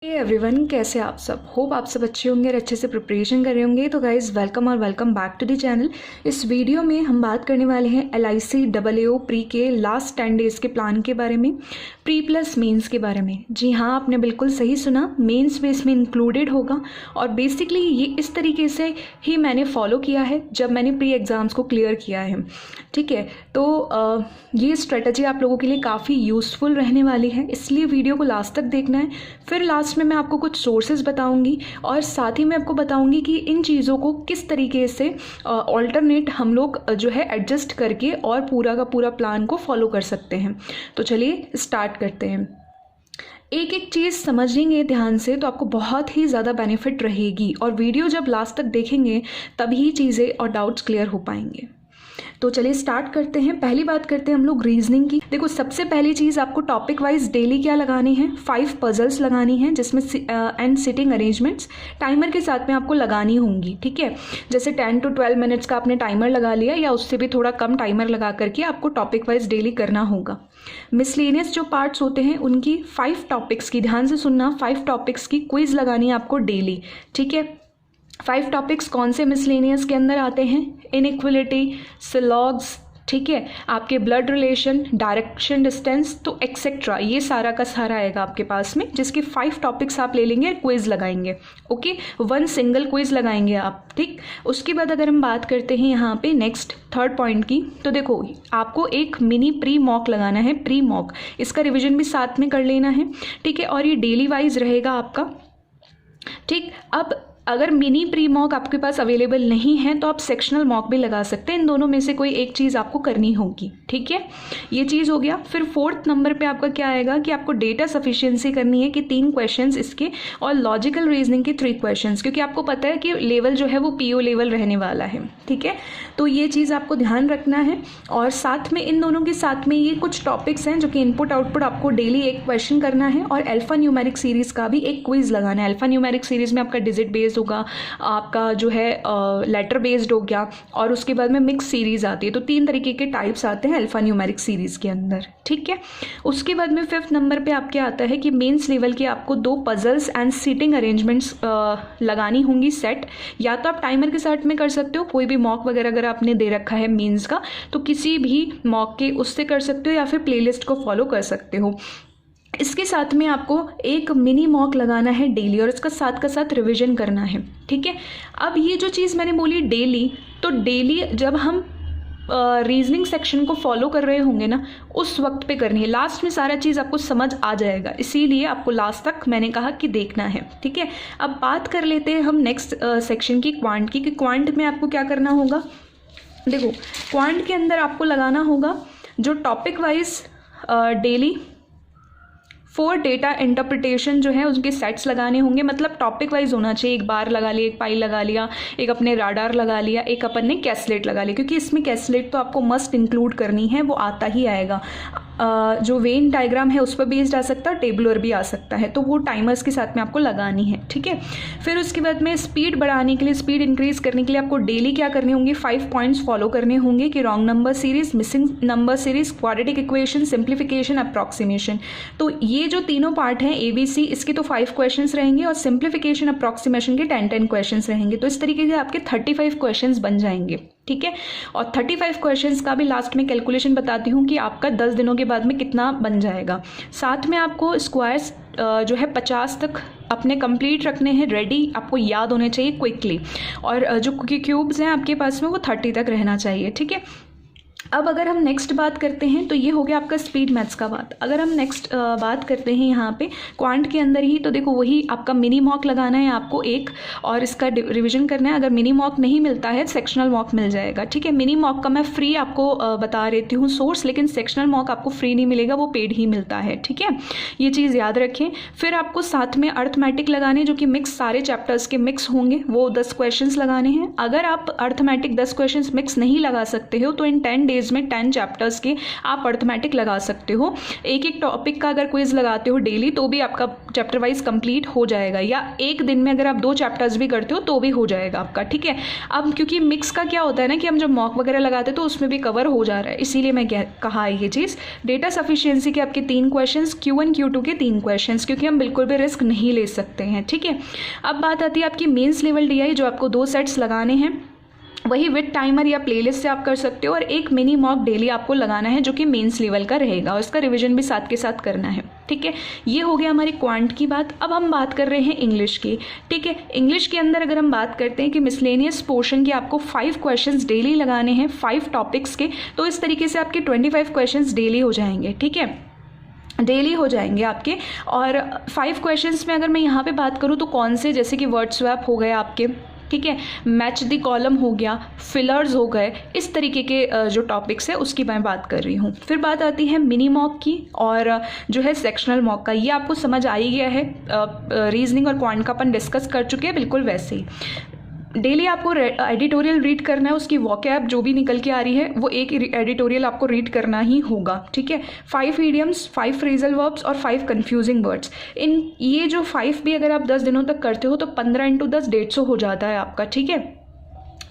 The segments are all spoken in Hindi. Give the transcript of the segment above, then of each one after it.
एवरीवन, कैसे आप सब? होप आप सब अच्छे होंगे और अच्छे से प्रिपरेशन कर रहे होंगे। तो गाइज़ वेलकम और welcome back to the channel. इस वीडियो में हम बात करने वाले हैं LIC AAO प्री के लास्ट 10 डेज़ के प्लान के बारे में, प्री प्लस मेंस के बारे में। जी हाँ, आपने बिल्कुल सही सुना, मेंस भी इसमें इंक्लूडेड होगा। और बेसिकली ये इस तरीके से ही मैंने फॉलो किया है जब मैंने प्री एग्ज़ाम्स को क्लियर किया है। ठीक है, तो ये स्ट्रेटजी आप लोगों के लिए काफ़ी यूज़फुल रहने वाली है, इसलिए वीडियो को लास्ट तक देखना है। फिर लास्ट में मैं आपको कुछ सोर्सेज बताऊंगी और साथ ही मैं आपको बताऊंगी कि इन चीज़ों को किस तरीके से ऑल्टरनेट हम लोग जो है एडजस्ट करके और पूरा का पूरा प्लान को फॉलो कर सकते हैं। तो चलिए स्टार्ट करते हैं। एक एक चीज़ समझेंगे ध्यान से तो आपको बहुत ही ज़्यादा बेनिफिट रहेगी, और वीडियो जब लास्ट तक देखेंगे तभी चीज़ें और डाउट्स क्लियर हो पाएंगे। तो चलिए स्टार्ट करते हैं। पहली बात करते हैं हम लोग रीजनिंग की। देखो, सबसे पहली चीज़ आपको टॉपिक वाइज डेली क्या लगानी है, 5 पजल्स लगानी है, जिसमें एंड सिटिंग अरेंजमेंट्स टाइमर के साथ में आपको लगानी होंगी। ठीक है, जैसे 10 to 12 मिनट्स का आपने टाइमर लगा लिया या उससे भी थोड़ा कम टाइमर लगा करके आपको टॉपिक वाइज डेली करना होगा। मिसलेनियस जो पार्ट्स होते हैं उनकी 5 टॉपिक्स की, ध्यान से सुनना, 5 टॉपिक्स की क्विज लगानी है आपको डेली। ठीक है, 5 टॉपिक्स कौन से मिसलेनियस के अंदर आते हैं? इनइक्वलिटी, सिलॉग्स, ठीक है, आपके ब्लड रिलेशन, डायरेक्शन डिस्टेंस, तो एक्सेट्रा, ये सारा का सारा आएगा आपके पास में, जिसके 5 टॉपिक्स आप ले लेंगे, क्विज लगाएंगे। ओके, 1 सिंगल क्विज लगाएंगे आप। ठीक, उसके बाद अगर हम बात करते हैं यहाँ पे नेक्स्ट थर्ड पॉइंट की, तो देखो आपको एक मिनी प्री मॉक लगाना है। प्री मॉक, इसका रिविजन भी साथ में कर लेना है। ठीक है, और ये डेली वाइज रहेगा आपका। ठीक, अब अगर मिनी प्री मॉक आपके पास अवेलेबल नहीं है तो आप सेक्शनल मॉक भी लगा सकते हैं। इन दोनों में से कोई एक चीज़ आपको करनी होगी। ठीक है, ये चीज़ हो गया। फिर 4th नंबर पे आपका क्या आएगा कि आपको डेटा सफिशिएंसी करनी है कि 3 क्वेश्चंस इसके, और लॉजिकल रीजनिंग के 3 क्वेश्चंस, क्योंकि आपको पता है कि लेवल जो है वो PO लेवल रहने वाला है। ठीक है, तो ये चीज़ आपको ध्यान रखना है। और साथ में इन दोनों के साथ में ये कुछ टॉपिक्स हैं जो कि इनपुट आउटपुट आपको डेली एक क्वेश्चन करना है, और अल्फा न्यूमेरिक सीरीज़ का भी एक क्विज लगाना है। अल्फा न्यूमेरिक सीरीज़ में आपका डिजिट बेस्ड होगा, आपका जो है लेटर बेस्ड हो गया, और उसके बाद में मिक्स सीरीज आती है। तो 3 तरीके के टाइप्स आते हैं अल्फा न्यूमेरिक सीरीज के अंदर। ठीक है, उसके बाद में 5th नंबर पे आपके आता है कि मेंस लेवल के आपको 2 पजल्स एंड सीटिंग अरेंजमेंट्स लगानी होंगी सेट। या तो आप टाइमर के साथ में कर सकते हो, कोई भी मॉक वगैरह अगर आपने दे रखा है मेंस का तो किसी भी मॉक के उससे कर सकते हो, या फिर प्लेलिस्ट को फॉलो कर सकते हो। इसके साथ में आपको एक मिनी मॉक लगाना है डेली, और इसका साथ का साथ रिवीजन करना है। ठीक है, अब ये जो चीज़ मैंने बोली डेली, तो डेली जब हम रीजनिंग सेक्शन को फॉलो कर रहे होंगे ना, उस वक्त पे करनी है। लास्ट में सारा चीज़ आपको समझ आ जाएगा, इसीलिए आपको लास्ट तक मैंने कहा कि देखना है। ठीक है, अब बात कर लेते हैं हम नेक्स्ट सेक्शन की, क्वांट की। कि क्वांट में आपको क्या करना होगा। देखो, क्वांट के अंदर आपको लगाना होगा जो topic wise daily 4 data interpretation जो है उसके सेट्स लगाने होंगे। मतलब टॉपिक वाइज होना चाहिए, एक बार लगा लिया, एक पाई लगा लिया, एक अपने राडार लगा लिया, एक अपन ने कैसलेट लगा लिया, क्योंकि इसमें कैसलेट तो आपको मस्ट इंक्लूड करनी है, वो आता ही आएगा। जो वेन डायग्राम है उस पर बेस्ड आ सकता है, टेबुलर भी आ सकता है, तो वो टाइमर्स के साथ में आपको लगानी है। ठीक है, फिर उसके बाद में स्पीड बढ़ाने के लिए, स्पीड इंक्रीज करने के लिए आपको डेली क्या करने होंगे, 5 पॉइंट्स फॉलो करने होंगे कि wrong number series, missing number series, quadratic equation, simplification, approximation. तो ये जो तीनों पार्ट हैं ABC, इसके तो 5 क्वेश्चंस रहेंगे, और सिंप्लीफिकेशन अप्रॉक्सीमेशन के 10 क्वेश्चंस रहेंगे। तो इस तरीके से आपके 35 क्वेश्चंस बन जाएंगे। ठीक है, और 35 क्वेश्चंस का भी लास्ट में कैलकुलेशन बताती हूँ कि आपका 10 दिनों के बाद में कितना बन जाएगा। साथ में आपको स्क्वायर्स जो है 50 तक अपने कंप्लीट रखने हैं रेडी, आपको याद होने चाहिए क्विकली, और जो क्यूब्स हैं आपके पास में वो 30 तक रहना चाहिए। ठीक है, अब अगर हम नेक्स्ट बात करते हैं तो ये हो गया आपका स्पीड मैथ्स का बात। अगर हम नेक्स्ट बात करते हैं यहाँ पे क्वांट के अंदर ही, तो देखो वही आपका मिनी मॉक लगाना है आपको एक, और इसका रिवीजन करना है। अगर मिनी मॉक नहीं मिलता है, सेक्शनल मॉक मिल जाएगा। ठीक है, मिनी मॉक का मैं फ्री आपको बता देती हूँ सोर्स, लेकिन सेक्शनल मॉक आपको फ्री नहीं मिलेगा, वो पेड ही मिलता है। ठीक है, ये चीज़ याद रखें। फिर आपको साथ में अर्थमेटिक लगाने, जो कि मिक्स, सारे चैप्टर्स के मिक्स होंगे, वो 10 क्वेश्चन लगाने हैं। अगर आप अर्थमेटिक 10 क्वेश्चन मिक्स नहीं लगा सकते हो तो इन 10 डेज डेज़ में 10 चैप्टर्स के आप अर्थमेटिक लगा सकते हो। एक एक टॉपिक का अगर क्विज लगाते हो डेली तो भी आपका चैप्टर वाइज कंप्लीट हो जाएगा, या एक दिन में अगर आप 2 चैप्टर्स भी करते हो तो भी हो जाएगा आपका, ठीक है। अब क्योंकि मिक्स का क्या होता है ना कि हम जब मॉक वगैरह लगाते हैं तो उसमें भी कवर हो जा रहा है, इसीलिए मैं कहा है ये चीज़। डेटा सफिशिएंसी के आपके 3 क्वेश्चंस, Q1 Q2 के 3 क्वेश्चंस, क्योंकि हम बिल्कुल भी रिस्क नहीं ले सकते हैं, ठीक है। अब बात आती है आपकी मेंस लेवल DI, जो आपको 2 सेट्स लगाने हैं, वही विद टाइमर या प्लेलिस्ट से आप कर सकते हो, और एक मिनी मॉक डेली आपको लगाना है जो कि मेंस लेवल का रहेगा, और इसका रिवीजन भी साथ के साथ करना है, ठीक है। ये हो गया हमारी क्वांट की बात। अब हम बात कर रहे हैं इंग्लिश की, ठीक है। इंग्लिश के अंदर अगर हम बात करते हैं कि मिसलेनियस पोर्शन के आपको 5 क्वेश्चंस डेली लगाने हैं 5 टॉपिक्स के, तो इस तरीके से आपके 25 क्वेश्चंस डेली हो जाएंगे, ठीक है, डेली हो जाएंगे आपके। और 5 क्वेश्चंस में अगर मैं यहाँ पे बात करूँ तो कौन से, जैसे कि वर्ड स्वैप हो गए आपके, ठीक है, मैच द कॉलम हो गया, फिलर्स हो गए, इस तरीके के जो टॉपिक्स है उसकी मैं बात कर रही हूँ। फिर बात आती है मिनी मॉक की और जो है सेक्शनल मॉक का। ये आपको समझ आ ही गया है, रीजनिंग और क्वांट का अपन डिस्कस कर चुके हैं, बिल्कुल वैसे ही। डेली आपको एडिटोरियल रीड करना है, उसकी वॉकैब जो भी निकल के आ रही है वो एक एडिटोरियल आपको रीड करना ही होगा, ठीक है। 5 इडियम्स, 5 फ्रेजल वर्ब्स और 5 कंफ्यूजिंग वर्ड्स। इन ये जो 5 भी अगर आप 10 दिनों तक करते हो तो 15 × 10 150 हो जाता है आपका, ठीक है।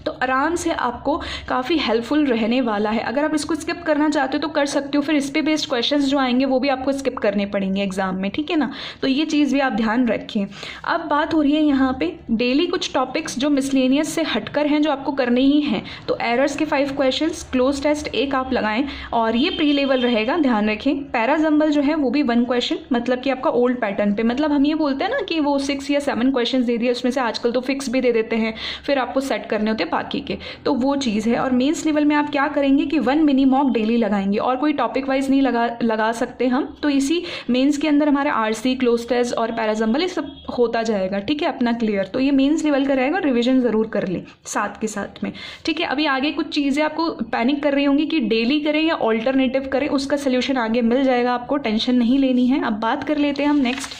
तो आराम से आपको काफ़ी हेल्पफुल रहने वाला है। अगर आप इसको स्किप करना चाहते हो तो कर सकते हो, फिर इस पे बेस्ड क्वेश्चंस जो आएंगे वो भी आपको स्किप करने पड़ेंगे एग्जाम में, ठीक है ना। तो ये चीज़ भी आप ध्यान रखें। अब बात हो रही है यहाँ पे डेली कुछ टॉपिक्स जो मिसलेनियस से हटकर हैं जो आपको करने ही हैं। तो एरर्स के 5 क्वेश्चंस, क्लोज टेस्ट 1 आप लगाएं, और ये प्री लेवल रहेगा, ध्यान रखें। पैराजम्बल जो है वो भी 1 क्वेश्चन, मतलब कि आपका ओल्ड पैटर्न पे, मतलब हम ये बोलते हैं ना कि वो 6 या 7 क्वेश्चन दे दिए, उसमें से आजकल तो फिक्स भी दे देते हैं, फिर आपको सेट करने होते हैं बाकी के, तो वो चीज़ है। और मेंस लेवल में आप क्या करेंगे कि 1 मिनी मॉक डेली लगाएंगे, और कोई टॉपिक वाइज नहीं लगा सकते हम। तो इसी मेंस के अंदर हमारा RC, क्लोज टेस्ट और पैराजम्बल ये सब होता जाएगा, ठीक है, अपना क्लियर। तो ये मेंस लेवल का रहेगा, रिविजन ज़रूर कर लें साथ के साथ में, ठीक है। अभी आगे कुछ चीज़ें आपको पैनिक कर रही होंगी कि डेली करें या ऑल्टरनेटिव करें, उसका सोल्यूशन आगे मिल जाएगा, आपको टेंशन नहीं लेनी है। अब बात कर लेते हैं हम नेक्स्ट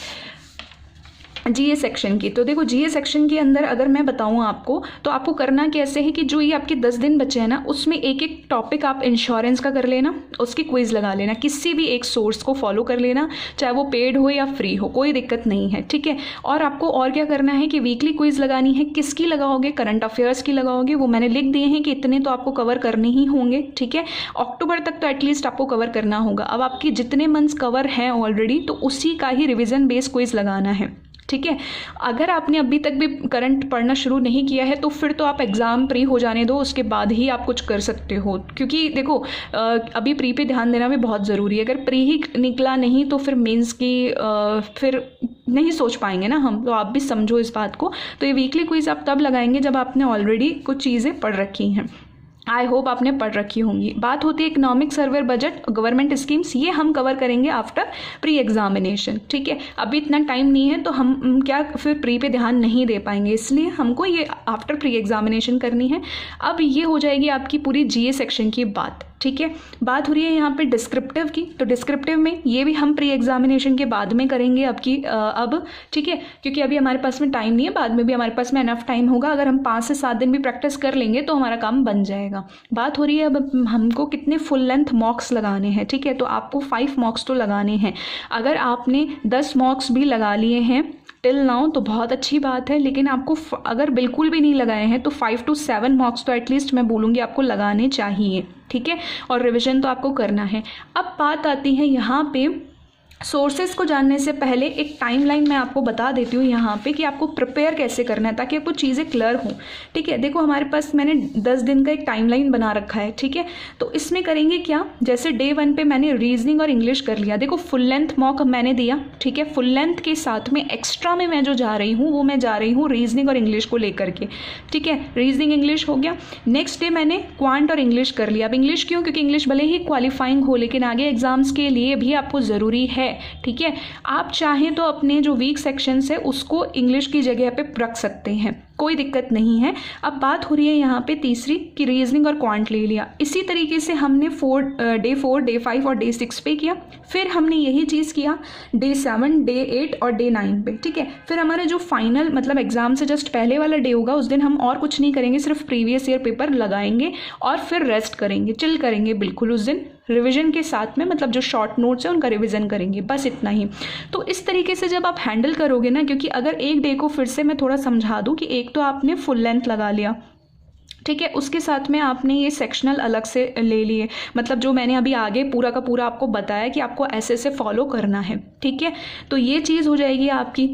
GA सेक्शन की। तो देखो GA सेक्शन के अंदर अगर मैं बताऊं आपको, तो आपको करना कैसे है कि जो ये आपके 10 दिन बचे हैं ना, उसमें एक एक टॉपिक आप इंश्योरेंस का कर लेना, उसकी क्विज लगा लेना, किसी भी एक सोर्स को फॉलो कर लेना, चाहे वो पेड हो या फ्री हो, कोई दिक्कत नहीं है, ठीक है। और आपको और क्या करना है कि वीकली क्विज लगानी है। किसकी लगाओगे? करंट अफेयर्स की लगाओगे, वो मैंने लिख दिए हैं कि इतने तो आपको कवर करने ही होंगे, ठीक है। अक्टूबर तक तो एटलीस्ट आपको कवर करना होगा। अब आपकी जितने मंथ्स कवर हैं ऑलरेडी, तो उसी का ही रिविजन बेस क्विज लगाना है, ठीक है। अगर आपने अभी तक भी करंट पढ़ना शुरू नहीं किया है तो फिर तो आप एग्ज़ाम प्री हो जाने दो, उसके बाद ही आप कुछ कर सकते हो, क्योंकि देखो अभी प्री पे ध्यान देना भी बहुत ज़रूरी है। अगर प्री ही निकला नहीं तो फिर मेंस की फिर नहीं सोच पाएंगे ना हम, तो आप भी समझो इस बात को। तो ये वीकली क्विज आप तब लगाएंगे जब आपने ऑलरेडी कुछ चीज़ें पढ़ रखी हैं। आई होप आपने पढ़ रखी होंगी। बात होती है economic survey, budget, government schemes, ये हम कवर करेंगे आफ्टर प्री एग्जामिनेशन, ठीक है। अभी इतना टाइम नहीं है तो हम क्या फिर प्री पे ध्यान नहीं दे पाएंगे, इसलिए हमको ये आफ्टर प्री एग्जामिनेशन करनी है। अब ये हो जाएगी आपकी पूरी GA सेक्शन की बात, ठीक है। बात हो रही है यहाँ पे डिस्क्रिप्टिव की। तो डिस्क्रिप्टिव में ये भी हम प्री एग्जामिनेशन के बाद में करेंगे अब, ठीक है, क्योंकि अभी हमारे पास में टाइम नहीं है, बाद में भी हमारे पास में एनफ टाइम होगा। अगर हम 5 से 7 दिन भी प्रैक्टिस कर लेंगे तो हमारा काम बन जाएगा। बात हो रही है अब हमको कितने फुल लेंथ मॉक्स लगाने हैं, ठीक है। तो आपको 5 मॉक्स तो लगाने हैं। अगर आपने 10 मॉक्स भी लगा लिए हैं टिल नाउ तो बहुत अच्छी बात है, लेकिन आपको अगर बिल्कुल भी नहीं लगाए हैं तो 5 to 7 मॉक्स तो एटलीस्ट मैं बोलूँगी आपको लगाने चाहिए, ठीक है। और रिविजन तो आपको करना है। अब बात आती है यहाँ पे सोर्सेज को जानने से पहले एक टाइमलाइन मैं आपको बता देती हूँ यहाँ पे कि आपको प्रिपेयर कैसे करना है ताकि आपको चीज़ें क्लियर हों, ठीक है। देखो हमारे पास मैंने 10 दिन का एक टाइमलाइन बना रखा है, ठीक है। तो इसमें करेंगे क्या, जैसे डे 1 पे मैंने रीजनिंग और इंग्लिश कर लिया। देखो फुल लेंथ मॉक मैंने दिया, ठीक है। फुल लेंथ के साथ में एक्स्ट्रा में मैं जो जा रही हूँ वो मैं जा रही हूँ रीजनिंग और इंग्लिश को लेकर के, ठीक है। रीजनिंग इंग्लिश हो गया। नेक्स्ट डे मैंने क्वांट और इंग्लिश कर लिया। अब इंग्लिश क्यों? क्योंकि इंग्लिश भले ही क्वालिफाइंग हो लेकिन आगे एग्जाम्स के लिए भी आपको ज़रूरी है, है, ठीक है। आप चाहें तो अपने जो वीक सेक्शंस है उसको इंग्लिश की जगह पे रख सकते हैं, कोई दिक्कत नहीं है। अब बात हो रही है यहाँ पे तीसरी कि रीजनिंग और क्वांट ले लिया। इसी तरीके से हमने डे 4, डे 5 और डे 6 पे किया। फिर हमने यही चीज़ किया डे 7, डे 8 और डे 9 पे, ठीक है। फिर हमारा जो फाइनल मतलब एग्जाम से जस्ट पहले वाला डे होगा उस दिन हम और कुछ नहीं करेंगे, सिर्फ प्रीवियस ईयर पेपर लगाएंगे और फिर रेस्ट करेंगे, चिल करेंगे बिल्कुल उस दिन रिवीजन के साथ में, मतलब जो शॉर्ट नोट्स है उनका रिवीजन करेंगे, बस इतना ही। तो इस तरीके से जब आप हैंडल करोगे ना, क्योंकि अगर एक डे को फिर से मैं थोड़ा समझा दूं कि एक तो आपने फुल लेंथ लगा लिया, ठीक है, उसके साथ में आपने ये सेक्शनल अलग से ले लिए, मतलब जो मैंने अभी आगे पूरा का पूरा आपको बताया कि आपको ऐसे से फॉलो करना है, ठीक है। तो ये चीज़ हो जाएगी आपकी।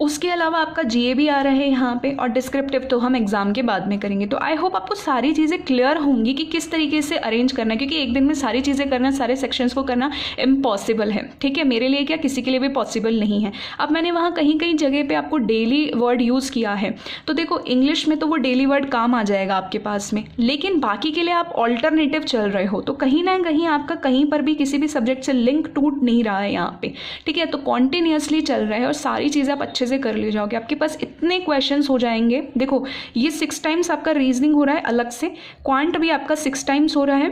उसके अलावा आपका जीए भी आ रहा है यहाँ पे, और डिस्क्रिप्टिव तो हम एग्जाम के बाद में करेंगे। तो आई होप आपको सारी चीज़ें क्लियर होंगी कि किस तरीके से अरेंज करना है, क्योंकि एक दिन में सारी चीज़ें करना, सारे सेक्शंस को करना इम्पॉसिबल है, ठीक है। मेरे लिए क्या, किसी के लिए भी पॉसिबल नहीं है। अब मैंने वहाँ कहीं कहीं जगह पे आपको डेली वर्ड यूज़ किया है, तो देखो इंग्लिश में तो वो डेली वर्ड काम आ जाएगा आपके पास में, लेकिन बाकी के लिए आप ऑल्टरनेटिव चल रहे हो, तो कहीं ना कहीं आपका कहीं पर भी किसी भी सब्जेक्ट से लिंक टूट नहीं रहा है यहाँ पे, ठीक है। तो कॉन्टिन्यूसली चल रहा है और सारी चीज़ें आप अच्छे से कर ले जाओगे, आपके पास इतने क्वेश्चंस हो जाएंगे। देखो ये 6 टाइम्स आपका रीजनिंग हो रहा है अलग से, क्वांट भी आपका 6 टाइम्स हो रहा है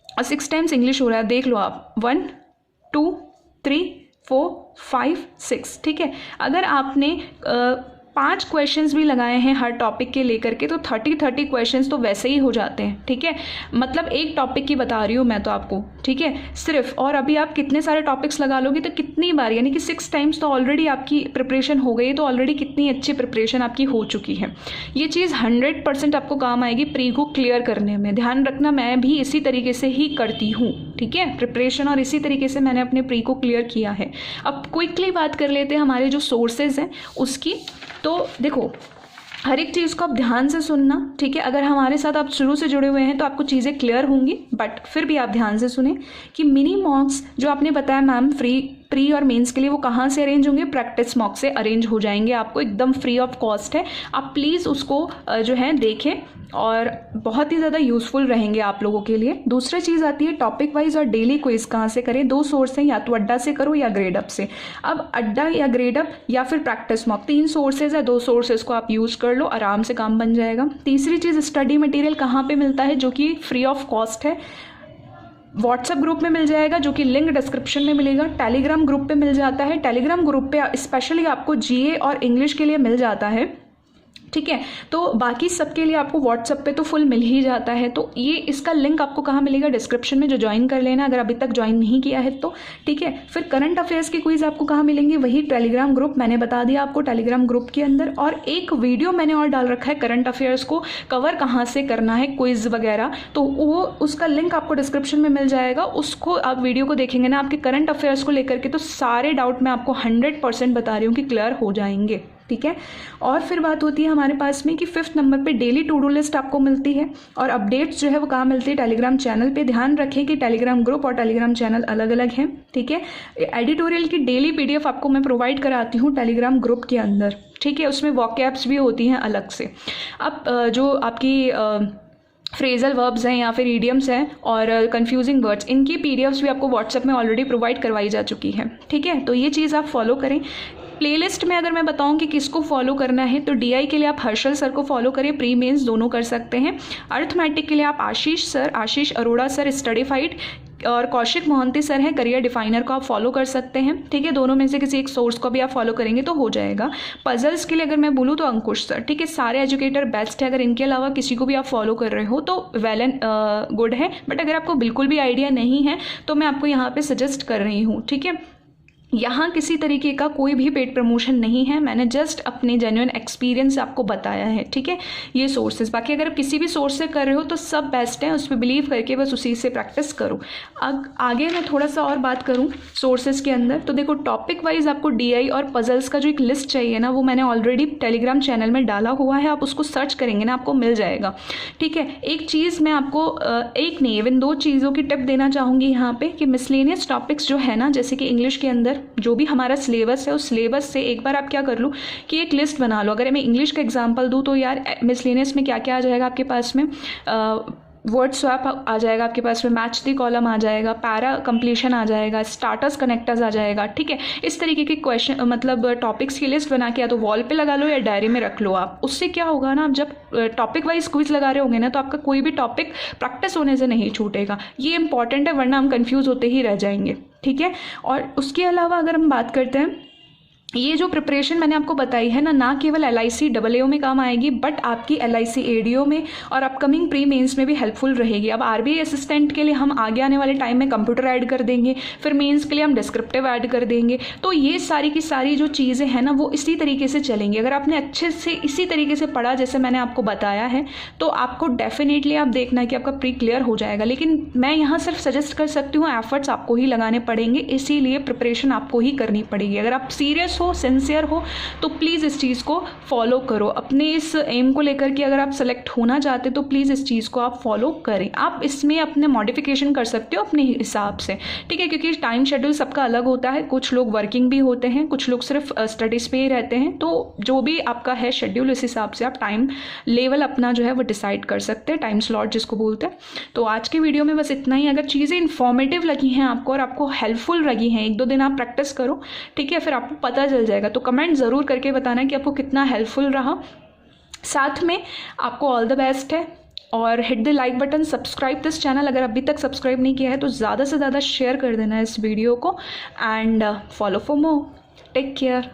और 6 टाइम्स इंग्लिश हो रहा है। देख लो आप 1 2 3 4 5 6, ठीक है। अगर आपने 5 क्वेश्चंस भी लगाए हैं हर टॉपिक के लेकर के, तो 30 क्वेश्चंस तो वैसे ही हो जाते हैं, ठीक है। मतलब एक टॉपिक की बता रही हूँ मैं तो आपको, ठीक है, सिर्फ। और अभी आप कितने सारे टॉपिक्स लगा लोगे तो कितनी बार, यानी कि 6 टाइम्स तो ऑलरेडी आपकी प्रिपरेशन हो गई, तो ऑलरेडी कितनी अच्छी प्रिपरेशन आपकी हो चुकी है। ये चीज़ 100% आपको काम आएगी प्री को क्लियर करने में। ध्यान रखना, मैं भी इसी तरीके से ही करती हूँ, ठीक है, प्रिपरेशन, और इसी तरीके से मैंने अपने प्री को क्लियर किया है। अब क्विकली बात कर लेते हैं हमारे जो सोर्सेज हैं उसकी। तो देखो हर एक चीज़ को आप ध्यान से सुनना, ठीक है। अगर हमारे साथ आप शुरू से जुड़े हुए हैं तो आपको चीज़ें क्लियर होंगी, बट फिर भी आप ध्यान से सुने कि मिनी मॉक्स जो आपने बताया मैम प्री और मेंस के लिए, वो कहाँ से अरेंज होंगे, प्रैक्टिस मॉक से अरेंज हो जाएंगे, आपको एकदम फ्री ऑफ कॉस्ट है। आप प्लीज़ उसको जो है देखें और बहुत ही ज़्यादा यूज़फुल रहेंगे आप लोगों के लिए। दूसरी चीज़ आती है टॉपिक वाइज और डेली क्विज कहाँ से करें। 2 सोर्स हैं, या तो अड्डा से करो या ग्रेड अप से। अब अड्डा या ग्रेड अप या फिर प्रैक्टिस मॉक, 3 सोर्सेज है, 2 सोर्सेज को आप यूज़ कर लो, आराम से काम बन जाएगा। तीसरी चीज़ स्टडी मटेरियल कहाँ पे मिलता है, जो कि फ्री ऑफ कॉस्ट है। व्हाट्सएप ग्रुप में मिल जाएगा, जो कि लिंक डिस्क्रिप्शन में मिलेगा। टेलीग्राम ग्रुप पे मिल जाता है, टेलीग्राम ग्रुप पे स्पेशली आपको जीए और इंग्लिश के लिए मिल जाता है, ठीक है। तो बाकी सबके लिए आपको व्हाट्सएप पे तो फुल मिल ही जाता है। तो ये इसका लिंक आपको कहाँ मिलेगा, डिस्क्रिप्शन में, जो ज्वाइन कर लेना अगर अभी तक ज्वाइन नहीं किया है तो, ठीक है। फिर करंट अफेयर्स की क्विज आपको कहाँ मिलेंगे, वही टेलीग्राम ग्रुप, मैंने बता दिया आपको टेलीग्राम ग्रुप के अंदर। और एक वीडियो मैंने और डाल रखा है करंट अफेयर्स को कवर कहाँ से करना है, क्विज वगैरह, तो वो उसका लिंक आपको डिस्क्रिप्शन में मिल जाएगा। उसको आप वीडियो को देखेंगे ना, आपके करंट अफेयर्स को लेकर के तो सारे डाउट मैं आपको 100% बता रही हूँ कि क्लियर हो जाएंगे, ठीक है। और फिर बात होती है हमारे पास में कि 5th नंबर पे डेली टू डू लिस्ट आपको मिलती है, और अपडेट्स जो है वो कहाँ मिलती है, टेलीग्राम चैनल पे। ध्यान रखें कि टेलीग्राम ग्रुप और टेलीग्राम चैनल अलग अलग हैं, ठीक है। एडिटोरियल की डेली पीडीएफ आपको मैं प्रोवाइड कराती हूँ टेलीग्राम ग्रुप के अंदर, ठीक है। उसमें वॉकैब्स भी होती हैं अलग से। अब जो आपकी फ्रेजल वर्ब्स हैं या फिर ईडियम्स हैं और कंफ्यूजिंग वर्ड्स, इनकी पीडीएफ्स भी आपको व्हाट्सएप में ऑलरेडी प्रोवाइड करवाई जा चुकी है, ठीक है। तो ये चीज़ आप फॉलो करें। प्लेलिस्ट में अगर मैं बताऊं कि किसको फॉलो करना है, तो डीआई के लिए आप हर्षल सर को फॉलो करें, प्री मेंस दोनों कर सकते हैं। अर्थमेटिक के लिए आप आशीष अरोड़ा सर स्टडीफाइड, और कौशिक मोहंती सर हैं करियर डिफाइनर को आप फॉलो कर सकते हैं, ठीक है। दोनों में से किसी एक सोर्स को भी आप फॉलो करेंगे तो हो जाएगा। पजल्स के लिए अगर मैं बोलूँ तो अंकुश सर, ठीक है। सारे एजुकेटर बेस्ट है, अगर इनके अलावा किसी को भी आप फॉलो कर रहे हो तो वेल एंड गुड है, बट अगर आपको बिल्कुल भी आइडिया नहीं है तो मैं आपको यहाँ पे सजेस्ट कर रही हूँ, ठीक है। यहाँ किसी तरीके का कोई भी पेड प्रमोशन नहीं है, मैंने जस्ट अपने जेन्युइन एक्सपीरियंस आपको बताया है, ठीक है। ये सोर्सेज, बाकी अगर आप किसी भी सोर्स से कर रहे हो तो सब बेस्ट है, उस पर बिलीव करके बस उसी से प्रैक्टिस करो। आगे मैं थोड़ा सा और बात करूँ सोर्सेज के अंदर, तो देखो टॉपिक वाइज आपको डीआई और पजल्स का जो एक लिस्ट चाहिए ना, वो मैंने ऑलरेडी टेलीग्राम चैनल में डाला हुआ है, आप उसको सर्च करेंगे ना आपको मिल जाएगा, ठीक है। एक चीज़ मैं आपको एक नहीं इवन 2 चीज़ों की टिप देना चाहूँगी यहाँ पे कि मिसलेनियस टॉपिक्स जो है ना, जैसे कि इंग्लिश के अंदर जो भी हमारा सिलेबस है, उस सिलेबस से एक बार आप क्या कर लो कि एक लिस्ट बना लो। अगर मैं इंग्लिश का एग्जांपल दूं तो यार मिसलेनियस में क्या क्या आ जाएगा आपके पास में, वर्ड स्वैप आ जाएगा आपके पास में, मैच द कॉलम आ जाएगा, पैरा कंप्लीशन आ जाएगा, स्टार्टर्स कनेक्टर्स आ जाएगा, ठीक है। इस तरीके के क्वेश्चन मतलब टॉपिक्स की लिस्ट बना के या तो वॉल पे लगा लो या डायरी में रख लो आप। उससे क्या होगा ना, आप जब टॉपिक वाइज क्विज लगा रहे होंगे ना तो आपका कोई भी टॉपिक प्रैक्टिस होने से नहीं छूटेगा। ये इंपॉर्टेंट है, वरना हम कंफ्यूज होते ही रह जाएंगे, ठीक है। और उसके अलावा अगर हम बात करते हैं, ये जो प्रिपरेशन मैंने आपको बताई है ना केवल LIC AAO में काम आएगी, बट आपकी LIC ADO में और अपकमिंग प्री मेंस में भी हेल्पफुल रहेगी। अब RBI असिस्टेंट के लिए हम आगे आने वाले टाइम में कंप्यूटर ऐड कर देंगे, फिर मेंस के लिए हम डिस्क्रिप्टिव ऐड कर देंगे। तो ये सारी की सारी जो चीज़ें हैं ना वो इसी तरीके से चलेंगी। अगर आपने अच्छे से इसी तरीके से पढ़ा जैसे मैंने आपको बताया है तो आपको डेफिनेटली आप देखना कि आपका प्री क्लियर हो जाएगा। लेकिन मैं यहाँ सिर्फ सजेस्ट कर सकती हूँ, एफर्ट्स आपको ही लगाने पड़ेंगे, इसीलिए प्रिपरेशन आपको ही करनी पड़ेगी। अगर आप सीरियस सिंसियर हो तो प्लीज़ इस चीज़ को फॉलो करो। अपने इस एम को लेकर के अगर आप सेलेक्ट होना चाहते तो प्लीज़ इस चीज़ को आप फॉलो करें। आप इसमें अपने मॉडिफिकेशन कर सकते हो अपने हिसाब से, ठीक है, क्योंकि टाइम शेड्यूल सबका अलग होता है। कुछ लोग वर्किंग भी होते हैं, कुछ लोग सिर्फ स्टडीज़ पे ही रहते हैं। तो जो भी आपका है शेड्यूल, इस हिसाब से आप टाइम लेवल अपना जो है वो डिसाइड कर सकते हैं, टाइम स्लॉट जिसको बोलते हैं। तो आज के वीडियो में बस इतना ही। अगर चीज़ें इन्फॉर्मेटिव लगी हैं आपको और आपको हेल्पफुल लगी हैं, 1-2 दिन आप प्रैक्टिस करो, ठीक है, फिर आपको पता चल जाएगा। तो कमेंट ज़रूर करके बताना कि आपको कितना हेल्पफुल रहा। साथ में आपको ऑल द बेस्ट है, और hit the like button, subscribe this channel अगर अभी तक सब्सक्राइब नहीं किया है तो ज़्यादा से ज़्यादा शेयर कर देना इस वीडियो को, and follow for more. Take care.